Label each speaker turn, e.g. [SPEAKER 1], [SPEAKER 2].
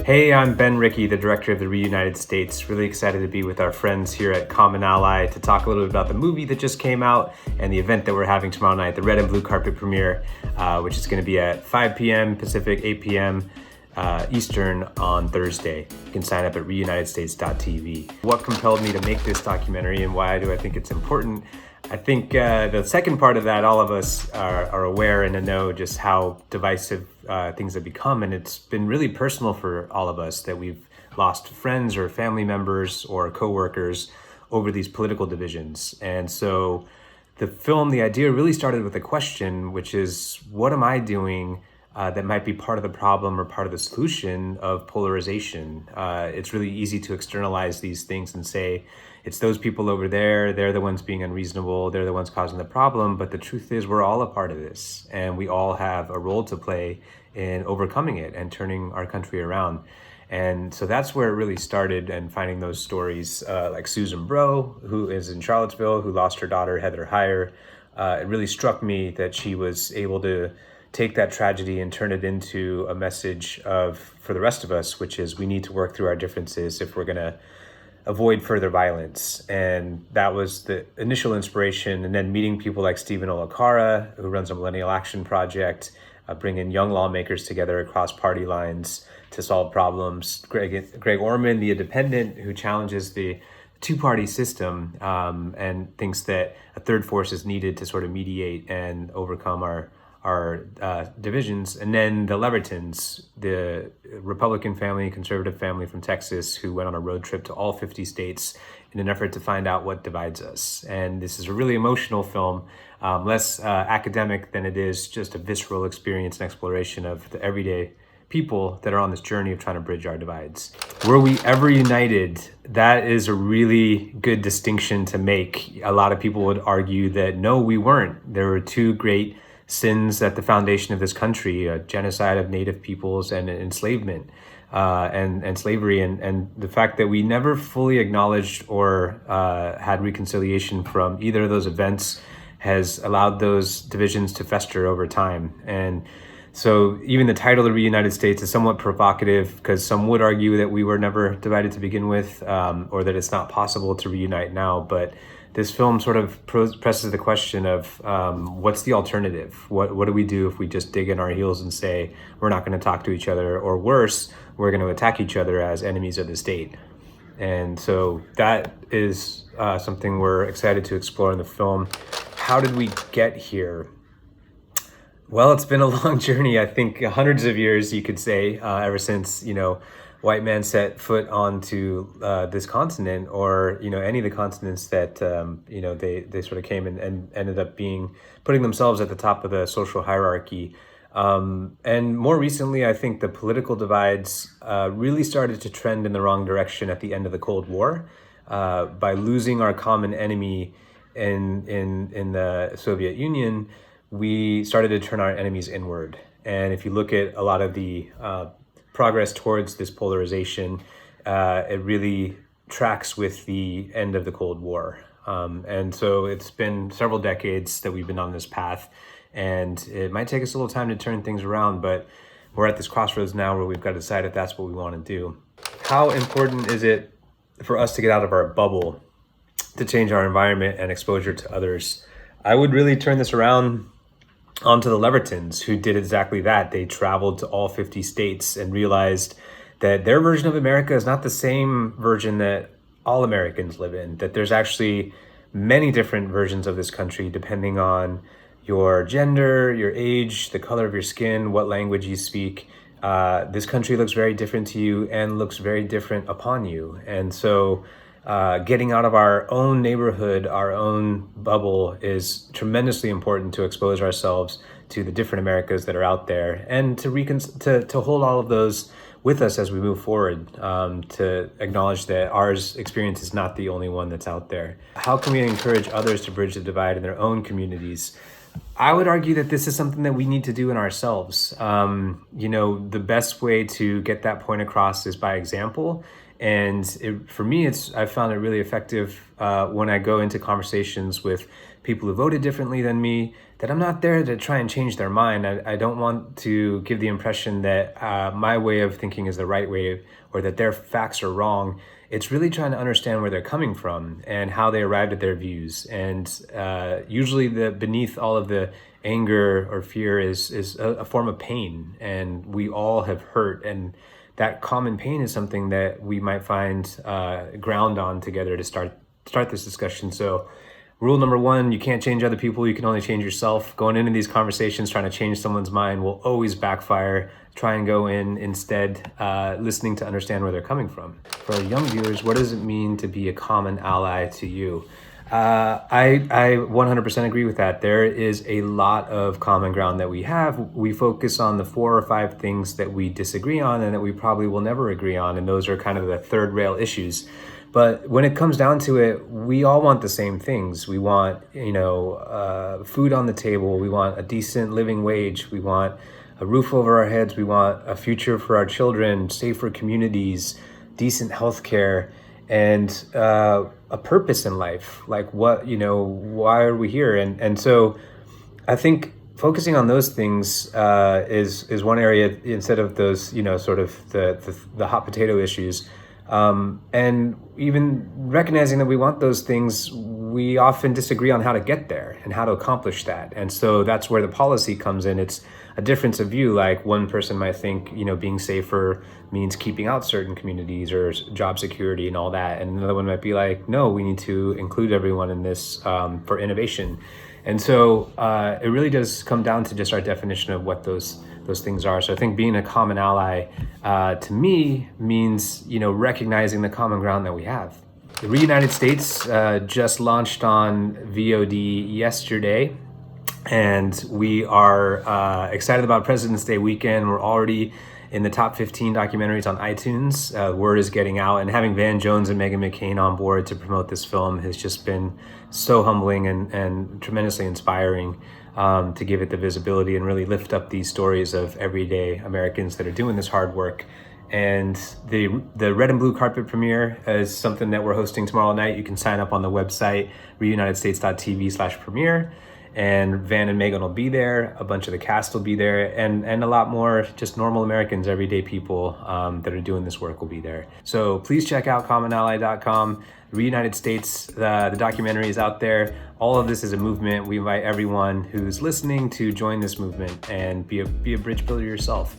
[SPEAKER 1] Hey, I'm Rekhi, the director of the Reunited States. Really excited to be with our friends here at CommonAlly to talk a little bit about the movie that just came out and the event that we're having tomorrow night, the red and blue carpet premiere, which is going to be at 5 p.m. Pacific, 8 p.m. Eastern on Thursday. You can sign up at reunitedstates.tv. What compelled me to make this documentary and why do I think it's important? I think the second part of that, all of us are aware and to know just how divisive things have become. And it's been really personal for all of us that we've lost friends or family members or coworkers over these political divisions. And so the film, the idea really started with a question, which is, what am I doing that might be part of the problem or part of the solution of polarization? It's really easy to externalize these things and say, it's those people over there, they're the ones being unreasonable, they're the ones causing the problem. But the truth is we're all a part of this and we all have a role to play in overcoming it and turning our country around. And so that's where it really started, and finding those stories like Susan Bro, who is in Charlottesville, who lost her daughter, Heather Heyer. It really struck me that she was able to take that tragedy and turn it into a message for the rest of us, which is we need to work through our differences if we're going to avoid further violence. And that was the initial inspiration. And then meeting people like Stephen Olakara, who runs a Millennial Action Project, bringing young lawmakers together across party lines to solve problems. Greg Orman, the independent, who challenges the two-party system and thinks that a third force is needed to sort of mediate and overcome our divisions. And then the Levertons, the Republican family, conservative family from Texas, who went on a road trip to all 50 states in an effort to find out what divides us. And this is a really emotional film, less academic than it is just a visceral experience and exploration of the everyday people that are on this journey of trying to bridge our divides. Were we ever united? That is a really good distinction to make. A lot of people would argue that no, we weren't. There were two great sins at the foundation of this country, genocide of Native peoples and enslavement and slavery. And the fact that we never fully acknowledged or had reconciliation from either of those events has allowed those divisions to fester over time. And so even the title, The Reunited States, is somewhat provocative because some would argue that we were never divided to begin with, or that it's not possible to reunite now. But this film sort of presses the question of what's the alternative? What do we do if we just dig in our heels and say we're not going to talk to each other, or worse, we're going to attack each other as enemies of the state? And so that is something we're excited to explore in the film. How did we get here? Well, it's been a long journey. I think hundreds of years, you could say, ever since, white man set foot onto this continent, or any of the continents that they sort of came and ended up putting themselves at the top of the social hierarchy. And more recently, I think the political divides really started to trend in the wrong direction at the end of the Cold War, by losing our common enemy in the Soviet Union. We started to turn our enemies inward. And if you look at a lot of the progress towards this polarization, it really tracks with the end of the Cold War. And so it's been several decades that we've been on this path, and it might take us a little time to turn things around, but we're at this crossroads now where we've got to decide if that's what we want to do. How important is it for us to get out of our bubble to change our environment and exposure to others? I would really turn this around onto the Levertons, who did exactly that. They traveled to all 50 states and realized that their version of America is not the same version that all Americans live in, that there's actually many different versions of this country depending on your gender, your age, the color of your skin, what language you speak. This country looks very different to you and looks very different upon you. And so getting out of our own neighborhood, our own bubble, is tremendously important to expose ourselves to the different Americas that are out there, and to hold all of those with us as we move forward, to acknowledge that our experience is not the only one that's out there. How can we encourage others to bridge the divide in their own communities? I would argue that this is something that we need to do in ourselves. The best way to get that point across is by example. And for me, I found it really effective when I go into conversations with people who voted differently than me, that I'm not there to try and change their mind. I don't want to give the impression that my way of thinking is the right way or that their facts are wrong. It's really trying to understand where they're coming from and how they arrived at their views. And usually beneath all of the anger or fear is a form of pain, and we all have hurt, and that common pain is something that we might find ground on together to start this discussion. So rule number one, you can't change other people, you can only change yourself. Going into these conversations trying to change someone's mind will always backfire. Try and go in instead listening to understand where they're coming from. For our young viewers, what does it mean to be a common ally to you? I 100% agree with that. There is a lot of common ground that we have. We focus on the 4 or 5 things that we disagree on and that we probably will never agree on, and those are kind of the third rail issues. But when it comes down to it, we all want the same things. We want, food on the table. We want a decent living wage. We want a roof over our heads. We want a future for our children, safer communities, decent healthcare, and a purpose in life. Like why are we here? And so I think focusing on those things is one area instead of those, sort of the hot potato issues. And even recognizing that we want those things, we often disagree on how to get there and how to accomplish that. And so that's where the policy comes in. It's a difference of view. Like one person might think, being safer means keeping out certain communities or job security and all that. And another one might be like, no, we need to include everyone in this for innovation. And so it really does come down to just our definition of what those things are. So I think being a common ally to me means, recognizing the common ground that we have. The Reunited States just launched on VOD yesterday, and we are excited about President's Day weekend. We're already in the top 15 documentaries on iTunes. Word is getting out, and having Van Jones and Meghan McCain on board to promote this film has just been so humbling and tremendously inspiring to give it the visibility and really lift up these stories of everyday Americans that are doing this hard work. And the red and blue carpet premiere is something that we're hosting tomorrow night. You can sign up on the website, reunitedstates.tv/premiere. And Van and Megan will be there. A bunch of the cast will be there, and a lot more just normal Americans, everyday people that are doing this work will be there. So please check out CommonAlly.com. Reunited States, the documentary is out there. All of this is a movement. We invite everyone who's listening to join this movement and be a bridge builder yourself.